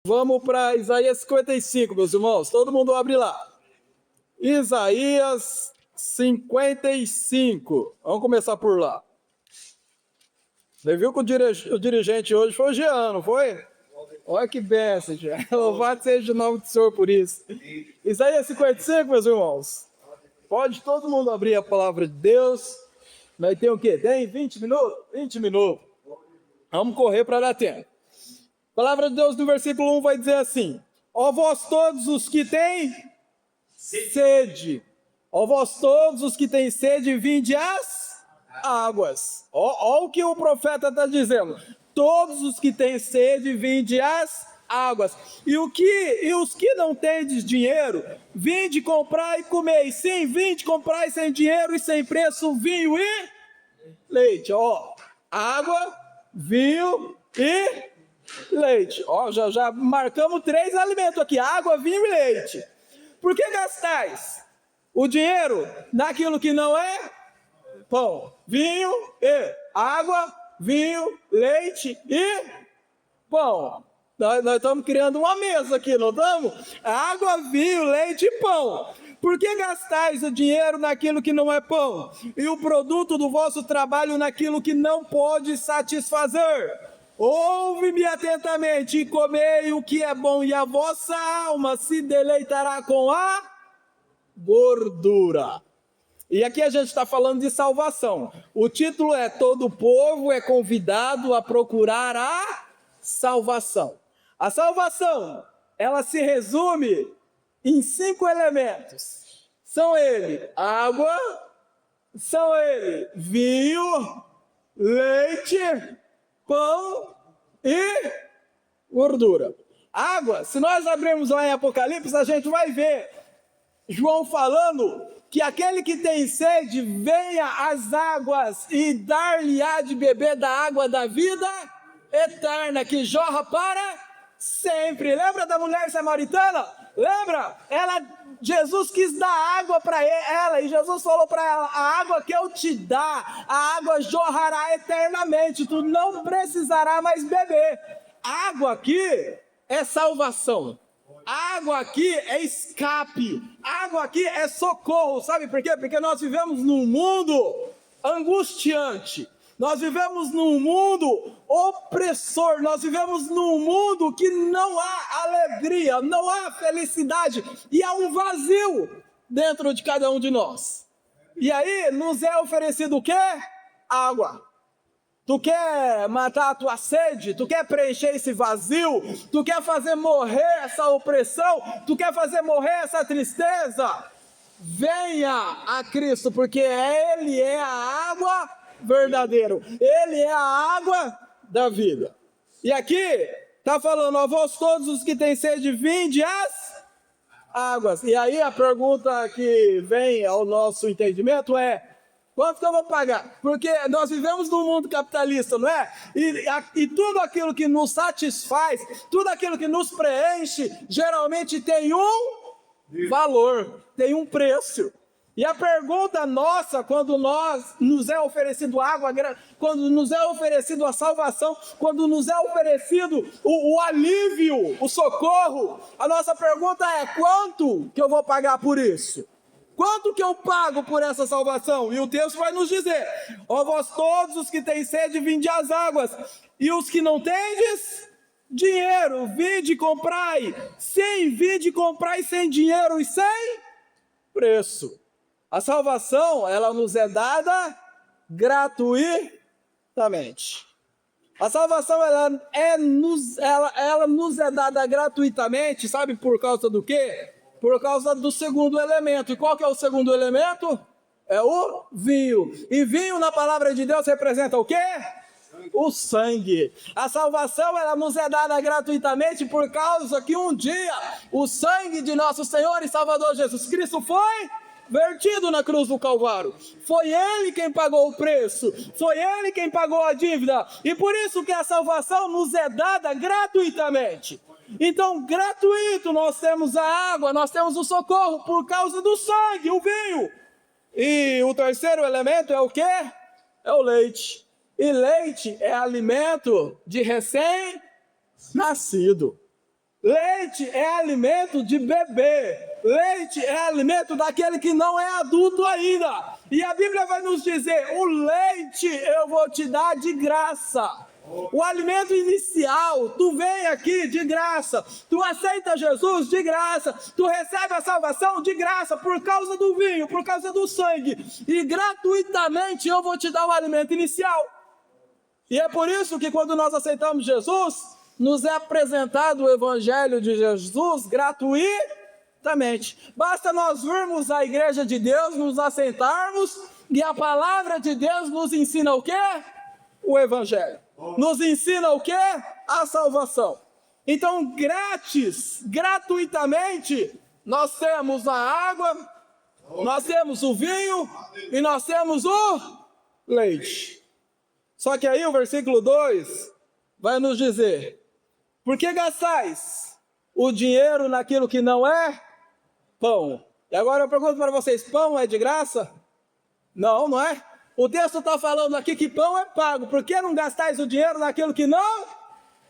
Vamos para Isaías 55, meus irmãos. Todo mundo abre lá. Isaías 55. Vamos começar por lá. Você viu que o dirigente hoje foi o Jean, não foi? Olha que bênção, Jean. Louvado seja o nome do Senhor por isso. Isaías 55, meus irmãos. Pode todo mundo abrir a palavra de Deus. Nós temos o quê? Tem 20 minutos? 20 minutos. Vamos correr para dar tempo. A palavra de Deus no versículo 1 vai dizer assim: ó vós todos os que têm sede, ó vós todos os que têm sede, vinde às águas. Ó o que o profeta está dizendo: todos os que têm sede, vinde às águas. E os que não tendes dinheiro, vinde comprar e comer. Sim, vinde comprar sem dinheiro e sem preço vinho e leite. Ó, água, vinho e leite. Ó, já marcamos 3 alimentos aqui: água, vinho e leite. Por que gastais o dinheiro naquilo que não é pão? Vinho e água, vinho, leite e pão. Nós estamos criando uma mesa aqui, não estamos? Água, vinho, leite e pão. Por que gastais o dinheiro naquilo que não é pão, e o produto do vosso trabalho naquilo que não pode satisfazer? Ouve-me atentamente e comei o que é bom, e a vossa alma se deleitará com a gordura. E aqui a gente está falando de salvação. O título é: todo povo é convidado a procurar a salvação. A salvação, ela se resume em 5 elementos. São ele água, são ele vinho, leite, pão e gordura. Água, se nós abrirmos lá em Apocalipse, a gente vai ver João falando que aquele que tem sede, venha às águas e dar-lhe-á de beber da água da vida eterna, que jorra para sempre. Lembra da mulher samaritana? Lembra? Jesus quis dar água para ela, e Jesus falou para ela: a água que eu te dar, a água jorrará eternamente, tu não precisará mais beber. Água aqui é salvação. Água aqui é escape. Água aqui é socorro. Sabe por quê? Porque nós vivemos num mundo angustiante. Nós vivemos num mundo opressor. Nós vivemos num mundo que não há alegria, não há felicidade. E há um vazio dentro de cada um de nós. E aí nos é oferecido o quê? Água. Tu quer matar a tua sede? Tu quer preencher esse vazio? Tu quer fazer morrer essa opressão? Tu quer fazer morrer essa tristeza? Venha a Cristo, porque Ele é a água verdadeira. Ele é a água da vida. E aqui está falando: a vós todos os que têm sede, vinde às águas. E aí a pergunta que vem ao nosso entendimento é: quanto que eu vou pagar? Porque nós vivemos num mundo capitalista, não é? E tudo aquilo que nos satisfaz, tudo aquilo que nos preenche, geralmente tem um valor, tem um preço. E a pergunta nossa, quando nos é oferecido água, quando nos é oferecido a salvação, quando nos é oferecido o alívio, o socorro, a nossa pergunta é: quanto que eu vou pagar por isso? Quanto que eu pago por essa salvação? E o texto vai nos dizer: ó vós todos os que têm sede, vinde às águas, e os que não tendes dinheiro, vinde comprai. Sim, vinde comprai sem dinheiro e sem preço. A salvação, ela nos é dada gratuitamente. A salvação, ela nos é dada gratuitamente, sabe por causa do quê? Por causa do segundo elemento. E qual que é o segundo elemento? É o vinho. E vinho na palavra de Deus representa o quê? O sangue. A salvação, ela nos é dada gratuitamente por causa que um dia o sangue de nosso Senhor e Salvador Jesus Cristo foi vertido na cruz do Calvário. Foi Ele quem pagou o preço. Foi Ele quem pagou a dívida. E por isso que a salvação nos é dada gratuitamente. Então, gratuito, nós temos a água, nós temos o socorro por causa do sangue, o vinho. E o terceiro elemento é o quê? É o leite. E leite é alimento de recém-nascido. Leite é alimento de bebê. Leite é alimento daquele que não é adulto ainda. E a Bíblia vai nos dizer: o leite eu vou te dar de graça. O alimento inicial, tu vem aqui de graça, tu aceita Jesus de graça, tu recebe a salvação de graça por causa do vinho, por causa do sangue, e gratuitamente eu vou te dar o alimento inicial. E é por isso que quando nós aceitamos Jesus, nos é apresentado o Evangelho de Jesus gratuitamente. Basta nós virmos à igreja de Deus, nos assentarmos, e a palavra de Deus nos ensina o quê? O Evangelho. Nos ensina o quê? A salvação. Então, gratuitamente, nós temos a água, nós temos o vinho e nós temos o leite. Só que aí o versículo 2 vai nos dizer: por que gastais o dinheiro naquilo que não é pão? E agora eu pergunto para vocês: pão é de graça? Não, não é? O texto está falando aqui que pão é pago. Por que não gastais o dinheiro naquilo que não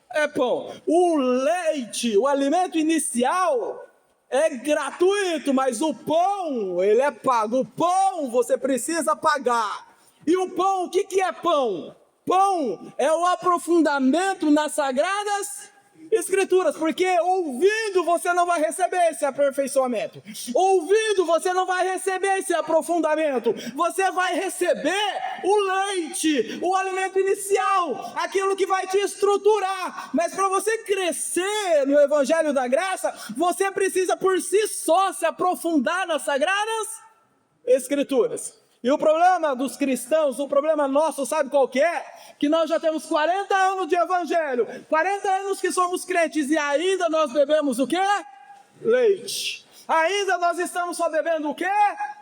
é pão? O leite, o alimento inicial, é gratuito, mas o pão, ele é pago. O pão você precisa pagar. E o pão, o que é pão? Pão é o aprofundamento nas sagradas Escrituras, porque ouvindo você não vai receber esse aperfeiçoamento, ouvindo você não vai receber esse aprofundamento, você vai receber o leite, o alimento inicial, aquilo que vai te estruturar. Mas para você crescer no Evangelho da Graça, você precisa por si só se aprofundar nas sagradas Escrituras. E o problema dos cristãos, o problema nosso, sabe qual que é? Que nós já temos 40 anos de evangelho, 40 anos que somos crentes e ainda nós bebemos o quê? Leite. Ainda nós estamos só bebendo o quê?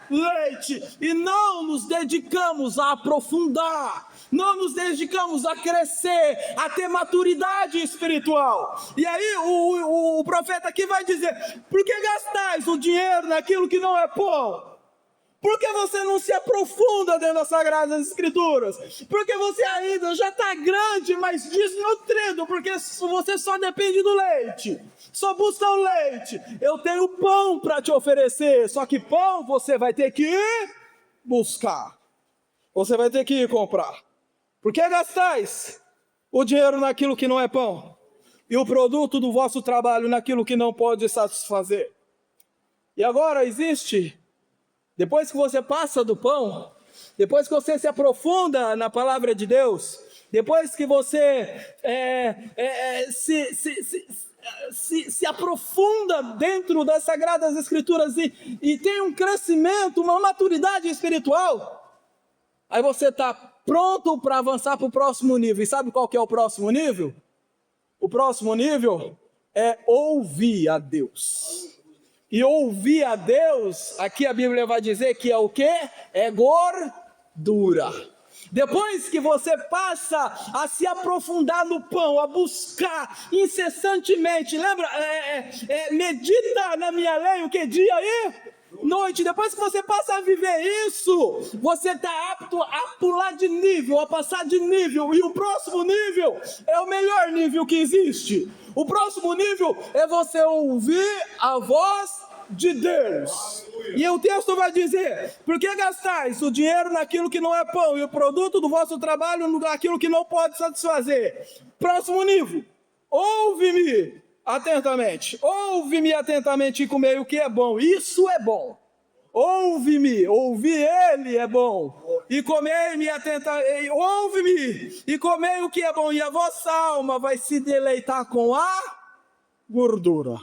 Leite. E não nos dedicamos a aprofundar, não nos dedicamos a crescer, a ter maturidade espiritual. E aí o profeta aqui vai dizer: por que gastais o dinheiro naquilo que não é pão? Por que você não se aprofunda dentro das Sagradas Escrituras? Porque você ainda já está grande, mas desnutrido, porque você só depende do leite, só busca o leite. Eu tenho pão para te oferecer, só que pão você vai ter que ir buscar, você vai ter que ir comprar. Por que gastais o dinheiro naquilo que não é pão, e o produto do vosso trabalho naquilo que não pode satisfazer? E agora existe... Depois que você passa do pão, depois que você se aprofunda na palavra de Deus, depois que você se aprofunda dentro das Sagradas Escrituras e tem um crescimento, uma maturidade espiritual, aí você está pronto para avançar para o próximo nível. E sabe qual que é o próximo nível? O próximo nível é ouvir a Deus. E ouvir a Deus, aqui a Bíblia vai dizer que é o quê? É gordura. Depois que você passa a se aprofundar no pão, a buscar incessantemente, lembra? Medita na minha lei, o que? Dia e noite. Depois que você passa a viver isso, você está apto a pular de nível, a passar de nível. E o próximo nível é o melhor nível que existe. O próximo nível é você ouvir a voz de Deus. E o texto vai dizer: por que gastais o dinheiro naquilo que não é pão, e o produto do vosso trabalho naquilo que não pode satisfazer? Próximo nível: ouve-me atentamente. Ouve-me atentamente e comei o que é bom. Isso é bom. Ouve-me, ouvir ele é bom. E comei-me atentamente. Ouve-me e comei o que é bom, e a vossa alma vai se deleitar com a gordura.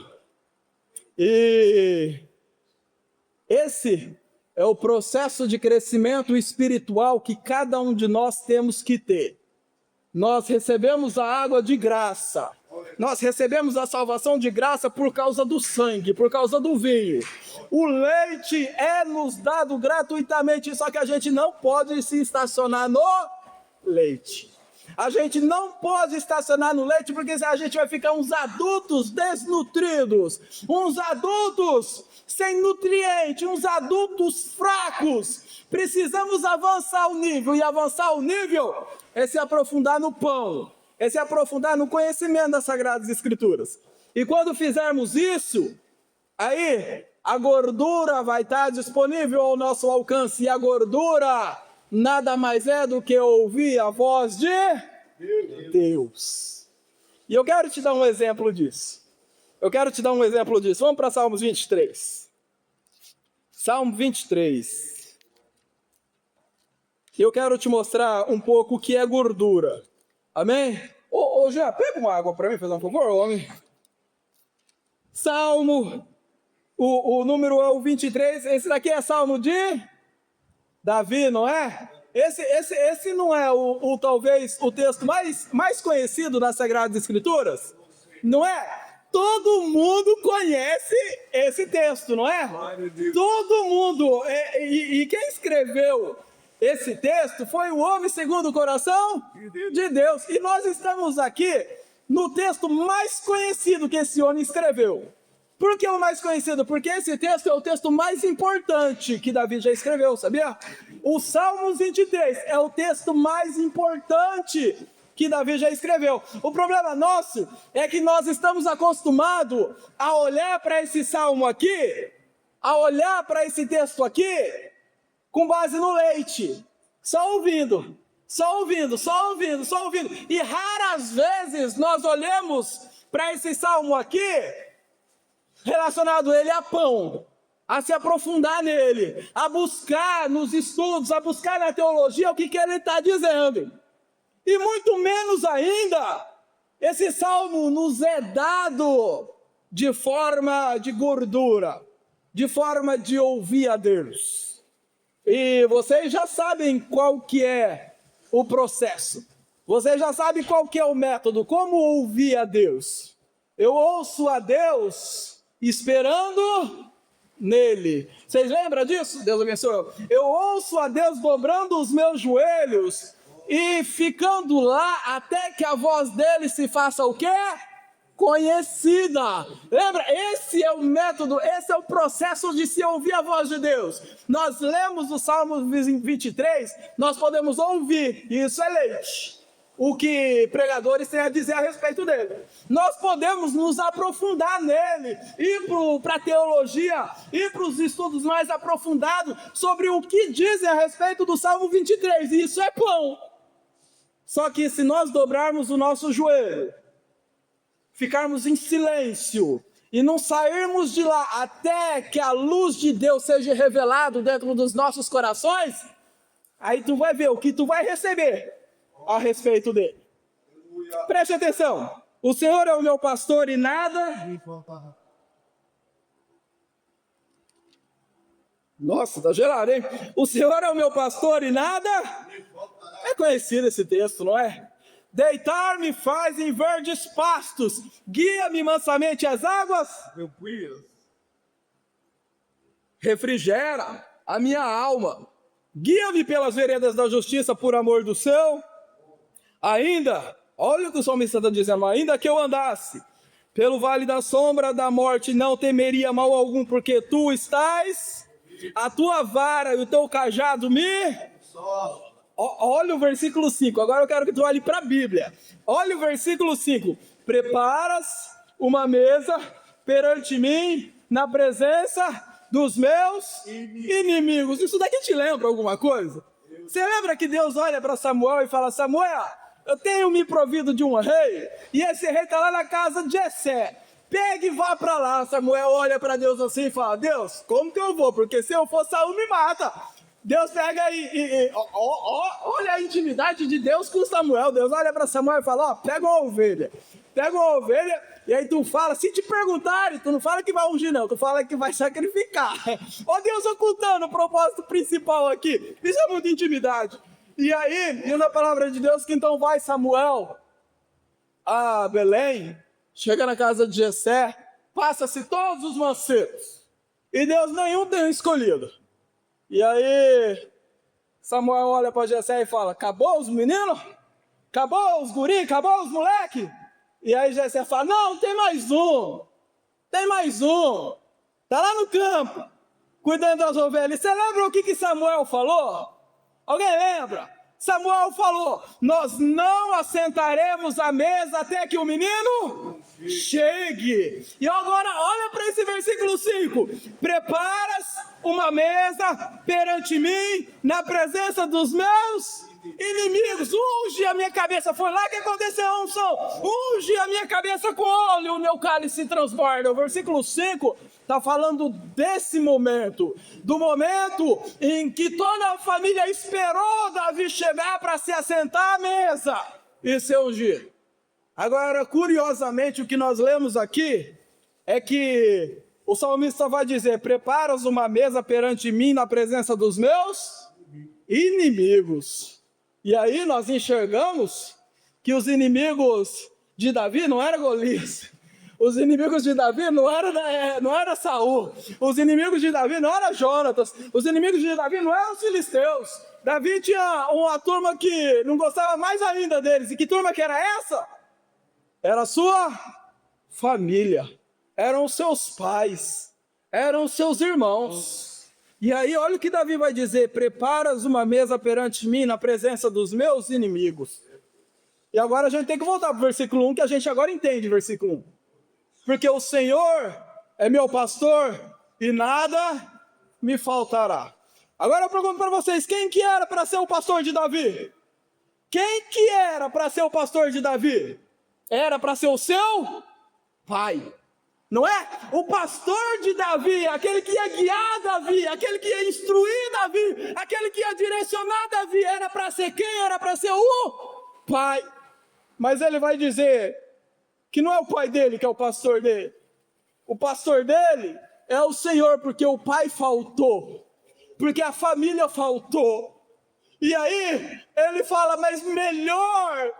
E esse é o processo de crescimento espiritual que cada um de nós temos que ter. Nós recebemos a água de graça. Nós recebemos a salvação de graça por causa do sangue, por causa do vinho. O leite é nos dado gratuitamente, só que a gente não pode se estacionar no leite. A gente não pode estacionar no leite, porque a gente vai ficar uns adultos desnutridos, uns adultos sem nutriente, uns adultos fracos. Precisamos avançar o nível, e avançar o nível é se aprofundar no pão, é se aprofundar no conhecimento das Sagradas Escrituras. E quando fizermos isso, aí a gordura vai estar disponível ao nosso alcance. E a gordura nada mais é do que ouvir a voz de Deus. E eu quero te dar um exemplo disso. Vamos para Salmos 23. Salmo 23. Eu quero te mostrar um pouco o que é gordura. Amém? Ô, Jean, pega uma água para mim, faz um favor, homem. Salmo, o número é o 23. Esse daqui é Salmo de Davi, não é? Esse não é talvez o texto mais conhecido das Sagradas Escrituras? Não é? Todo mundo conhece esse texto, não é? Todo mundo. E quem escreveu esse texto foi o homem segundo o coração de Deus. E nós estamos aqui no texto mais conhecido que esse homem escreveu. Por que o mais conhecido? Porque esse texto é o texto mais importante que Davi já escreveu, sabia? O Salmos 23 é o texto mais importante que Davi já escreveu. O problema nosso é que nós estamos acostumados a olhar para esse salmo aqui, a olhar para esse texto aqui, com base no leite, só ouvindo. E raras vezes nós olhamos para esse salmo aqui, relacionado ele a pão, a se aprofundar nele, a buscar nos estudos, a buscar na teologia o que ele está dizendo. E muito menos ainda, esse salmo nos é dado de forma de gordura, de forma de ouvir a Deus. E vocês já sabem qual que é o processo. Vocês já sabem qual que é o método, como ouvir a Deus. Eu ouço a Deus esperando nele. Vocês lembram disso? Deus abençoe. Eu ouço a Deus dobrando os meus joelhos e ficando lá até que a voz dele se faça o quê? Conhecida. Lembra? Esse é o método, esse é o processo de se ouvir a voz de Deus. Nós lemos o Salmo 23, nós podemos ouvir, e isso é leite. O que pregadores têm a dizer a respeito dele. Nós podemos nos aprofundar nele, ir para a teologia, ir para os estudos mais aprofundados sobre o que dizem a respeito do Salmo 23, e isso é pão. Só que se nós dobrarmos o nosso joelho, ficarmos em silêncio e não sairmos de lá até que a luz de Deus seja revelada dentro dos nossos corações, aí tu vai ver o que tu vai receber a respeito dele. Preste atenção. O Senhor é o meu pastor e nada... Nossa, tá gelado, hein? O Senhor é o meu pastor e nada... É conhecido esse texto, não é? Deitar-me faz em verdes pastos, guia-me mansamente às águas, refrigera a minha alma, guia-me pelas veredas da justiça por amor do seu. Ainda, olha o que o salmista está dizendo, ainda que eu andasse pelo vale da sombra da morte, não temeria mal algum, porque tu estás, a tua vara e o teu cajado me... Olha o versículo 5, agora eu quero que tu olhe para a Bíblia. Olha o versículo 5. Preparas uma mesa perante mim, na presença dos meus inimigos. Isso daqui te lembra alguma coisa? Você lembra que Deus olha para Samuel e fala, Samuel, eu tenho me provido de um rei, e esse rei está lá na casa de Jessé. Pega e vá para lá. Samuel olha para Deus assim e fala, Deus, como que eu vou? Porque se eu for, Saul me mata. Deus pega olha a intimidade de Deus com Samuel. Deus olha para Samuel e fala, pega uma ovelha, e aí tu fala, se te perguntarem, tu não fala que vai ungir não, tu fala que vai sacrificar. Deus ocultando o propósito principal aqui, isso é muita intimidade. E aí, diz a palavra de Deus que então vai Samuel a Belém, chega na casa de Jessé, passa-se todos os mancebos, e Deus nenhum tem escolhido. E aí, Samuel olha para Jessé e fala, acabou os meninos? Acabou os guri? Acabou os moleque? E aí Jessé fala, não, tem mais um. Está lá no campo, cuidando das ovelhas. Você lembra o que Samuel falou? Alguém lembra? Samuel falou: nós não assentaremos à mesa até que o menino chegue. E agora olha para esse versículo 5: preparas uma mesa perante mim na presença dos meus inimigos. Unge a minha cabeça. Foi lá que aconteceu a unção. Unge a minha cabeça com óleo, o meu cálice transborda. O versículo 5 está falando desse momento, do momento em que toda a família esperou Davi chegar para se assentar à mesa e ser ungido. Agora, curiosamente, o que nós lemos aqui é que o salmista vai dizer: preparas uma mesa perante mim na presença dos meus inimigos. E aí nós enxergamos que os inimigos de Davi não eram Golias. Os inimigos de Davi não era Saul. Os inimigos de Davi não eram Jonatas. Os inimigos de Davi não eram os filisteus. Davi tinha uma turma que não gostava mais ainda deles. E que turma que era essa? Era a sua família. Eram os seus pais. Eram os seus irmãos. E aí olha o que Davi vai dizer: preparas uma mesa perante mim na presença dos meus inimigos. E agora a gente tem que voltar para o versículo 1, que a gente agora entende o versículo 1. Porque o Senhor é meu pastor e nada me faltará. Agora eu pergunto para vocês: quem que era para ser o pastor de Davi? Quem que era para ser o pastor de Davi? Era para ser o seu pai. Não é? O pastor de Davi, aquele que ia guiar Davi, aquele que ia instruir Davi, aquele que ia direcionar Davi, era para ser quem? Era para ser o pai. Mas ele vai dizer que não é o pai dele que é o pastor dele. O pastor dele é o Senhor, porque o pai faltou, porque a família faltou. E aí ele fala: mas melhor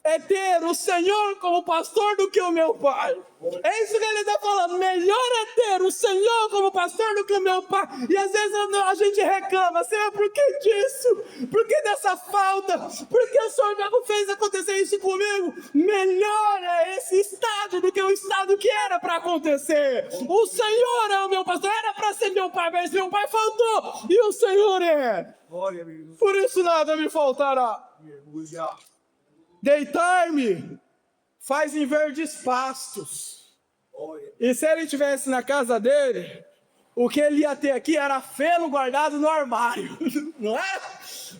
é ter o Senhor como pastor do que o meu pai. É isso que ele está falando. Melhor é ter o Senhor como pastor do que o meu pai. E às vezes a gente reclama: Senhor, por que disso? Por que dessa falta? Por que o Senhor não fez acontecer isso comigo? Melhor é esse estado do que o estado que era para acontecer. O Senhor é o meu pastor. Era para ser meu pai, mas meu pai faltou. E o Senhor é. Por isso nada me faltará. Deitar-me faz em verdes pastos. E se ele estivesse na casa dele, o que ele ia ter aqui era feno guardado no armário, não é?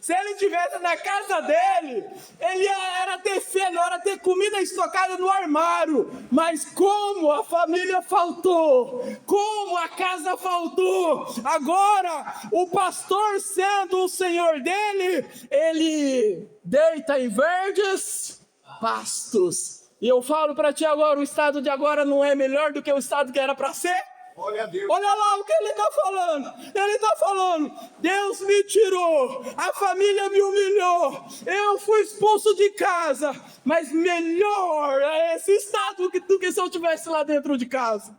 Se ele estivesse na casa dele, ele era ter feno, era ter comida estocada no armário. Mas como a família faltou, como a casa faltou, agora o pastor, sendo o senhor dele, ele deita em verdes pastos. E eu falo para ti agora: o estado de agora não é melhor do que o estado que era para ser? Olha lá o que ele está falando. Ele está falando: Deus me tirou, a família me humilhou, eu fui expulso de casa, mas melhor é esse estado do que se eu estivesse lá dentro de casa.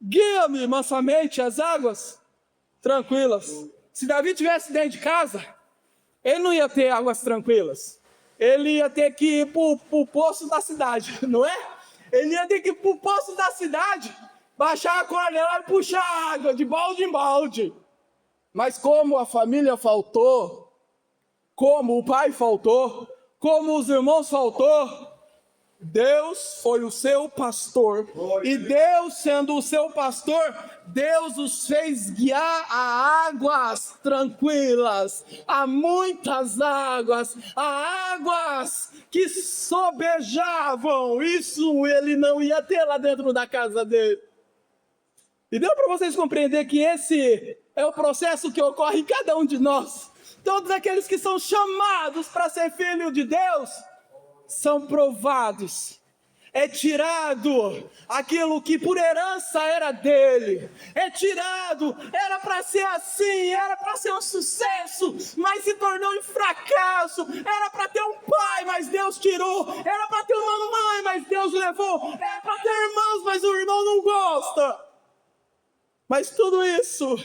Guia-me mansamente às águas tranquilas. Se Davi estivesse dentro de casa, ele não ia ter águas tranquilas. Ele ia ter que ir para o poço da cidade, não é? Ele ia ter que ir para o poço da cidade, baixar a corda lá e puxar água de balde em balde. Mas como a família faltou, como o pai faltou, como os irmãos faltou, Deus foi o seu pastor. E Deus, sendo o seu pastor, Deus os fez guiar a águas tranquilas, a muitas águas, a águas que sobejavam. Isso ele não ia ter lá dentro da casa dele. E deu para vocês compreender que esse é o processo que ocorre em cada um de nós. Todos aqueles que são chamados para ser filho de Deus são provados. É tirado aquilo que por herança era dele. É tirado, era para ser assim, era para ser um sucesso, mas se tornou um fracasso. Era para ter um pai, mas Deus tirou. Era para ter uma mãe, mas Deus levou. Era para ter irmãos, mas o irmão não gosta. Mas tudo isso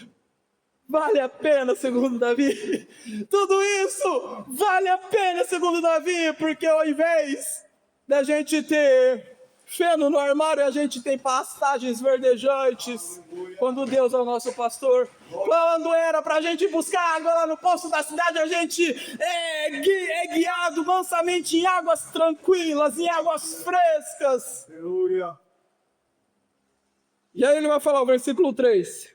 vale a pena, segundo Davi. Tudo isso vale a pena, segundo Davi, porque ao invés da gente ter feno no armário, a gente tem pastagens verdejantes. Quando Deus é o nosso pastor. Quando era para a gente buscar água lá no poço da cidade, a gente é guiado mansamente em águas tranquilas, em águas frescas. Aleluia. E aí ele vai falar o versículo 3.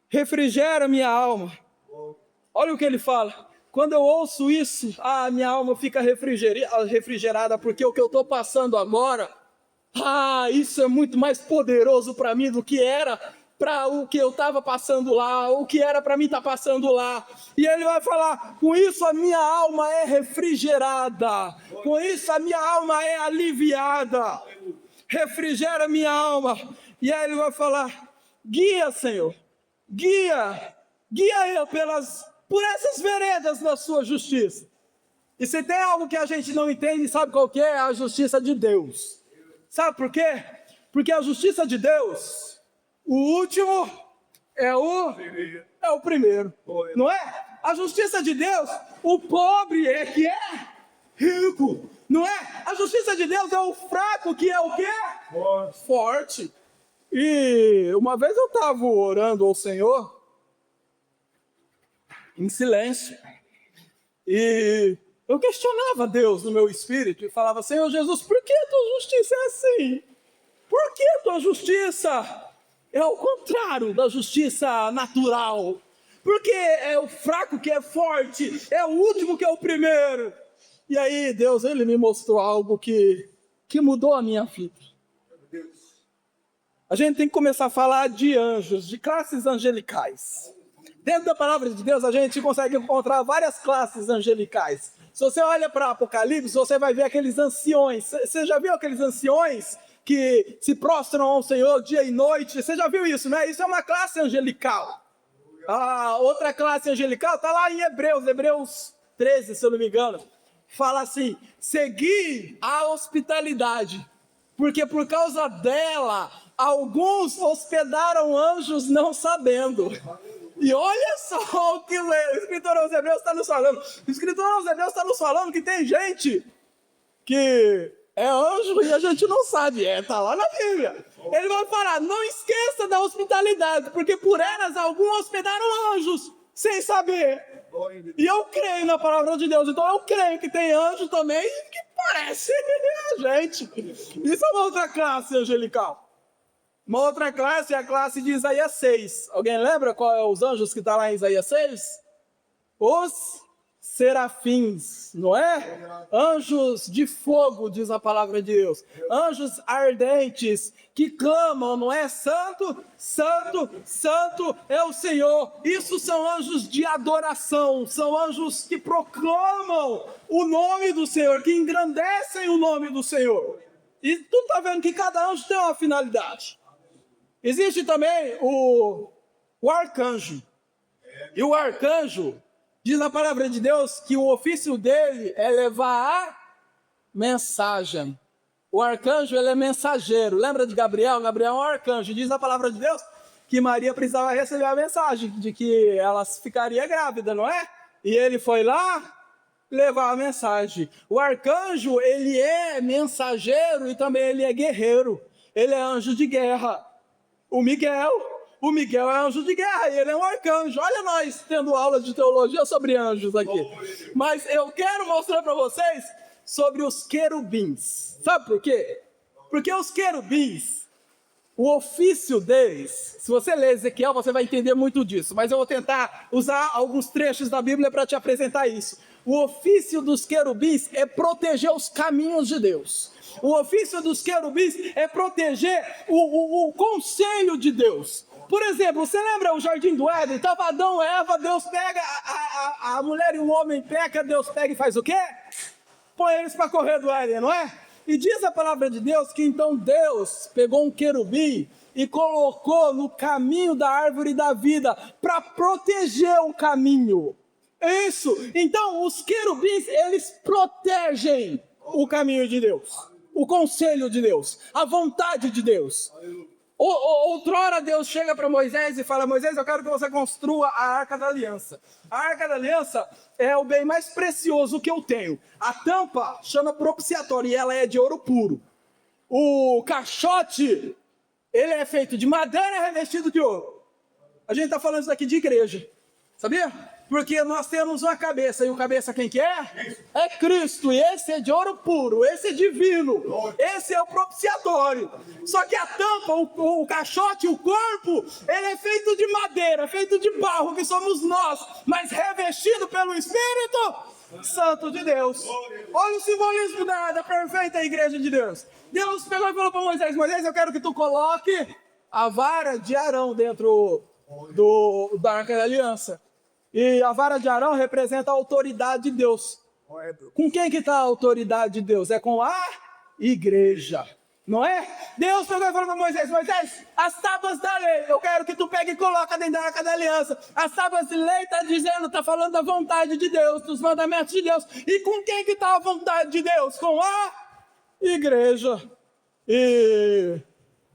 Refrigera minha alma. Olha o que ele fala. Quando eu ouço isso, minha alma fica refrigerada, porque o que eu estou passando agora, isso é muito mais poderoso para mim do que era para o que eu estava passando lá, o que era para mim estar passando lá. E ele vai falar, com isso a minha alma é refrigerada, com isso a minha alma é aliviada. Refrigera minha alma. E aí ele vai falar, guia, Senhor, guia eu por essas veredas da sua justiça. E se tem algo que a gente não entende, sabe qual que é? A justiça de Deus. Sabe por quê? Porque a justiça de Deus, o último é o primeiro. Não é? A justiça de Deus, o pobre é que é rico. Não é? A justiça de Deus é o fraco que é o quê? Forte. E uma vez eu estava orando ao Senhor, em silêncio, e eu questionava Deus no meu espírito e falava, Senhor Jesus, por que a tua justiça é assim? Por que a tua justiça é o contrário da justiça natural? Porque é o fraco que é forte, é o último que é o primeiro. E aí Deus, ele me mostrou algo que mudou a minha vida. A gente tem que começar a falar de anjos, de classes angelicais. Dentro da palavra de Deus, a gente consegue encontrar várias classes angelicais. Se você olha para Apocalipse, você vai ver aqueles anciões. Você já viu aqueles anciões que se prostram ao Senhor dia e noite? Você já viu isso, né? Isso é uma classe angelical. A outra classe angelical está lá em Hebreus 13, se eu não me engano. Fala assim, segui a hospitalidade, porque por causa dela, alguns hospedaram anjos não sabendo. E olha só o que o escritor aos Hebreus está nos falando. O escritor aos Hebreus está nos falando que tem gente que é anjo e a gente não sabe. Está lá na Bíblia. Ele vai falar, não esqueça da hospitalidade, porque por elas alguns hospedaram anjos sem saber. E eu creio na palavra de Deus, então eu creio que tem anjo também que parece a gente. Isso é uma outra classe angelical. Uma outra classe é a classe de Isaías 6. Alguém lembra qual é os anjos que está lá em Isaías 6? Os serafins, não é? Anjos de fogo, diz a palavra de Deus. Anjos ardentes que clamam, não é? Santo, santo, santo é o Senhor. Isso são anjos de adoração, são anjos que proclamam o nome do Senhor, que engrandecem o nome do Senhor. E tu está vendo que cada anjo tem uma finalidade. Existe também o arcanjo. E o arcanjo, diz na palavra de Deus, que o ofício dele é levar a mensagem. O arcanjo, ele é mensageiro. Lembra de Gabriel? Gabriel é um arcanjo. Diz na palavra de Deus que Maria precisava receber a mensagem de que ela ficaria grávida, não é? E ele foi lá levar a mensagem. O arcanjo, ele é mensageiro e também ele é guerreiro. Ele é anjo de guerra. O Miguel é anjo de guerra e ele é um arcanjo. Olha nós tendo aula de teologia sobre anjos aqui. Mas eu quero mostrar para vocês sobre os querubins. Sabe por quê? Porque os querubins, o ofício deles, se você ler Ezequiel, você vai entender muito disso. Mas eu vou tentar usar alguns trechos da Bíblia para te apresentar isso. O ofício dos querubins é proteger os caminhos de Deus. O ofício dos querubins é proteger o conselho de Deus. Por exemplo, você lembra o jardim do Éden? Estava Adão e Eva, Deus pega, a mulher e o homem peca, Deus pega e faz o quê? Põe eles para correr do Éden, não é? E diz a palavra de Deus que então Deus pegou um querubim e colocou no caminho da árvore da vida para proteger o caminho. Isso! Então os querubins, eles protegem o caminho de Deus. O conselho de Deus, a vontade de Deus. Outrora Deus chega para Moisés e fala, Moisés, eu quero que você construa a Arca da Aliança. A Arca da Aliança é o bem mais precioso que eu tenho. A tampa chama propiciatório e ela é de ouro puro. O caixote, ele é feito de madeira revestido de ouro. A gente está falando isso aqui de igreja, sabia? Porque nós temos uma cabeça, e o cabeça quem que é? É Cristo, e esse é de ouro puro, esse é divino, esse é o propiciatório. Só que a tampa, o caixote, o corpo, ele é feito de madeira, feito de barro, que somos nós, mas revestido pelo Espírito Santo de Deus. Olha o simbolismo da perfeita igreja de Deus. Deus pegou e falou para Moisés: Moisés, eu quero que tu coloque a vara de Arão dentro da Arca da Aliança. E a vara de Arão representa a autoridade de Deus. Com quem que está a autoridade de Deus? É com a igreja, não é? Deus pegou e falou para Moisés: Moisés, as tábuas da lei, eu quero que tu pegue e coloca dentro da Arca da Aliança. As tábuas de lei está falando da vontade de Deus, dos mandamentos de Deus. E com quem que está a vontade de Deus? Com a igreja. E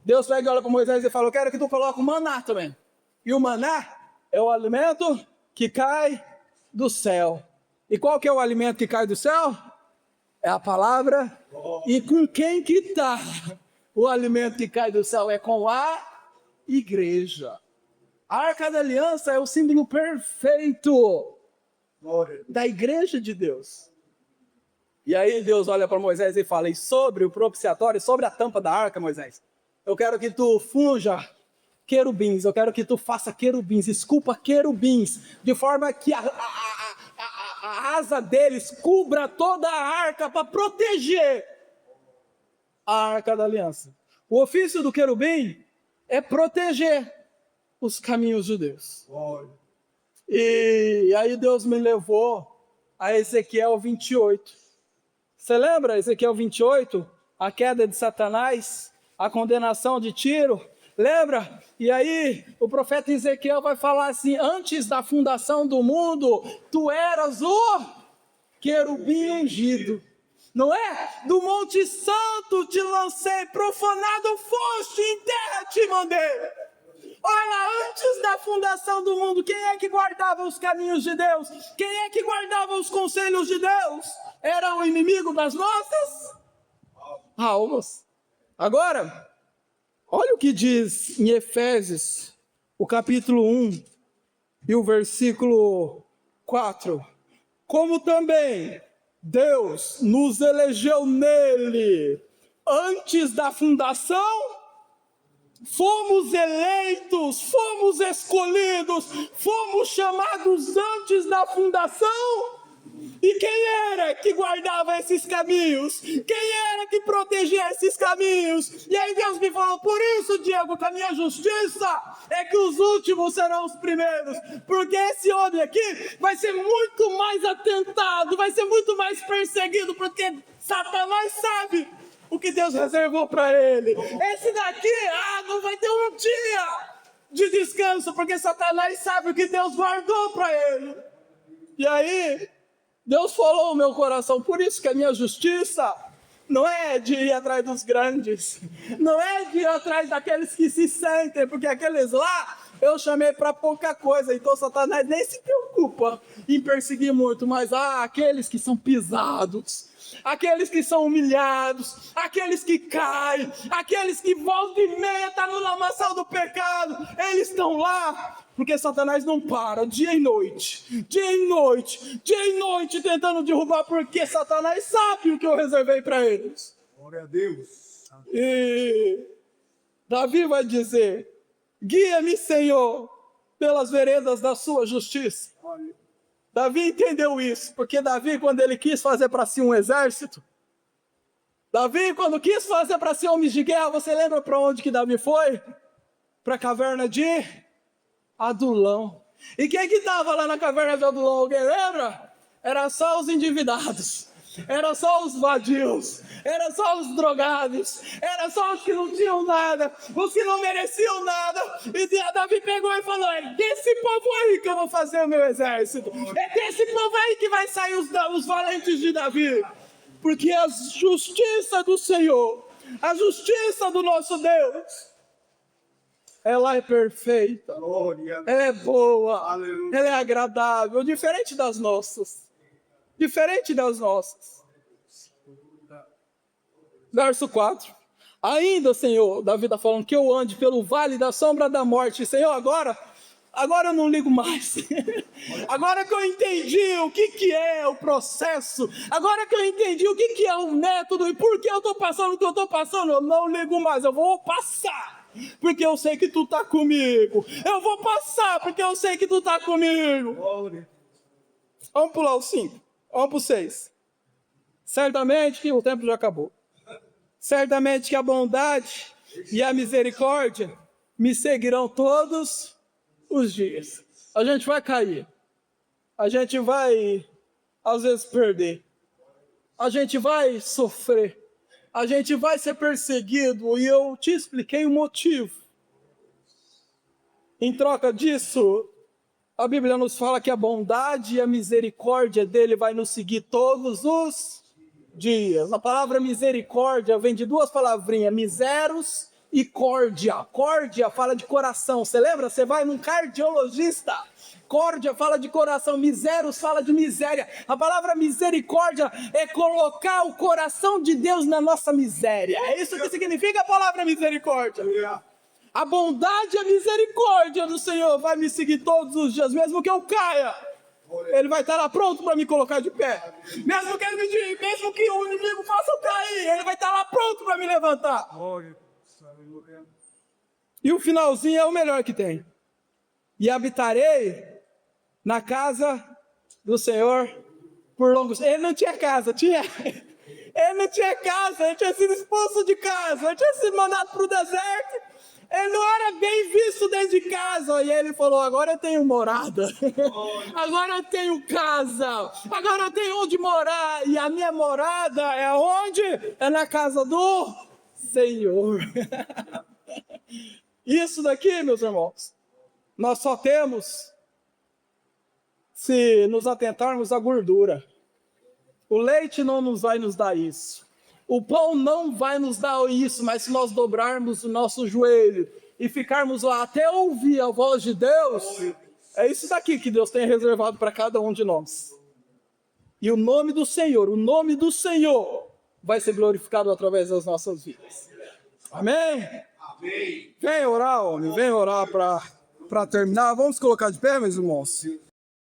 Deus pega e olha para Moisés e fala: eu quero que tu coloque o maná também. E o maná é o alimento que cai do céu. E qual que é o alimento que cai do céu? É a palavra. E com quem que está o alimento que cai do céu? É com a igreja. A Arca da Aliança é o símbolo perfeito da igreja de Deus. E aí Deus olha para Moisés e fala: e sobre o propiciatório, sobre a tampa da arca, Moisés, eu quero que tu funja querubins, eu quero que tu faça querubins, esculpa querubins, de forma que a asa deles cubra toda a arca para proteger a Arca da Aliança. O ofício do querubim é proteger os caminhos de Deus. E aí Deus me levou a Ezequiel 28. Você lembra Ezequiel 28? A queda de Satanás, a condenação de Tiro. Lembra? E aí o profeta Ezequiel vai falar assim: antes da fundação do mundo, tu eras o querubim ungido. Não é? Do Monte Santo te lancei, profanado foste, em terra te mandei. Olha, antes da fundação do mundo, quem é que guardava os caminhos de Deus? Quem é que guardava os conselhos de Deus? Era o inimigo das nossas almas. Agora, olha o que diz em Efésios, o capítulo 1 e o versículo 4. Como também Deus nos elegeu nele antes da fundação, fomos eleitos, fomos escolhidos, fomos chamados antes da fundação. E quem era que guardava esses caminhos? Quem era que protegia esses caminhos? E aí Deus me falou: por isso, Diego, que a minha justiça é que os últimos serão os primeiros. Porque esse homem aqui vai ser muito mais atentado, vai ser muito mais perseguido, porque Satanás sabe o que Deus reservou para ele. Esse daqui, não vai ter um dia de descanso, porque Satanás sabe o que Deus guardou para ele. E aí Deus falou no meu coração: por isso que a minha justiça não é de ir atrás dos grandes, não é de ir atrás daqueles que se sentem, porque aqueles lá eu chamei para pouca coisa, então Satanás nem se preocupa em perseguir muito, mas aqueles que são pisados, aqueles que são humilhados, aqueles que caem, aqueles que volta e meia estão no lamaçal do pecado, eles estão lá. Porque Satanás não para, dia e noite, dia e noite, dia e noite, tentando derrubar, porque Satanás sabe o que eu reservei para eles. Glória a Deus. E Davi vai dizer: guia-me, Senhor, pelas veredas da sua justiça. Davi entendeu isso, porque Davi, quando ele quis fazer para si um exército, Davi, quando quis fazer para si homens de guerra, você lembra para onde que Davi foi? Para a caverna de Adulão. E quem que estava lá na caverna de Adulão? Alguém lembra? Era só os endividados, era só os vadios, era só os drogados, era só os que não tinham nada, os que não mereciam nada. E Davi pegou e falou: é desse povo aí que eu vou fazer o meu exército, é desse povo aí que vai sair os valentes de Davi. Porque a justiça do Senhor, a justiça do nosso Deus, ela é perfeita, ela é boa, aleluia, ela é agradável, diferente das nossas. Diferente das nossas. Verso 4. Ainda, Senhor, Davi está falando que eu ande pelo vale da sombra da morte. Senhor, agora eu não ligo mais. Agora que eu entendi o que é o processo, agora que eu entendi o que é o método e por que eu estou passando o que eu estou passando, eu não ligo mais, eu vou passar, porque eu sei que tu está comigo. Eu vou passar, porque eu sei que tu está comigo. Vamos pular o 5, vamos para o 6. Certamente que o tempo já acabou. Certamente que a bondade e a misericórdia me seguirão todos os dias. A gente vai cair. A gente vai, às vezes, perder. A gente vai sofrer. A gente vai ser perseguido. E eu te expliquei o motivo. Em troca disso, a Bíblia nos fala que a bondade e a misericórdia dele vai nos seguir todos os dias. A palavra misericórdia vem de duas palavrinhas, miseros e córdia. Córdia fala de coração. Você lembra? Você vai num cardiologista. Córdia fala de coração. Miseros fala de miséria. A palavra misericórdia é colocar o coração de Deus na nossa miséria. É isso que significa a palavra misericórdia. A bondade e a misericórdia do Senhor vai me seguir todos os dias, mesmo que eu caia. Ele vai estar lá pronto para me colocar de pé. Mesmo que o inimigo faça eu cair, ele vai estar lá pronto para me levantar. E o finalzinho é o melhor que tem. E habitarei na casa do Senhor por longos... Ele não tinha casa, tinha... Ele não tinha casa, ele tinha sido expulso de casa, ele tinha sido mandado para o deserto. Ele não era bem visto dentro de casa. E ele falou, agora eu tenho morada. Agora eu tenho casa. Agora eu tenho onde morar. E a minha morada é onde? É na casa do Senhor. Isso daqui, meus irmãos, nós só temos se nos atentarmos à gordura. O leite não nos vai nos dar isso. O pão não vai nos dar isso, mas se nós dobrarmos o nosso joelho e ficarmos lá até ouvir a voz de Deus, é isso daqui que Deus tem reservado para cada um de nós. E o nome do Senhor vai ser glorificado através das nossas vidas. Amém? Amém. Vem orar, homem, vem orar para terminar. Vamos colocar de pé, meus irmãos?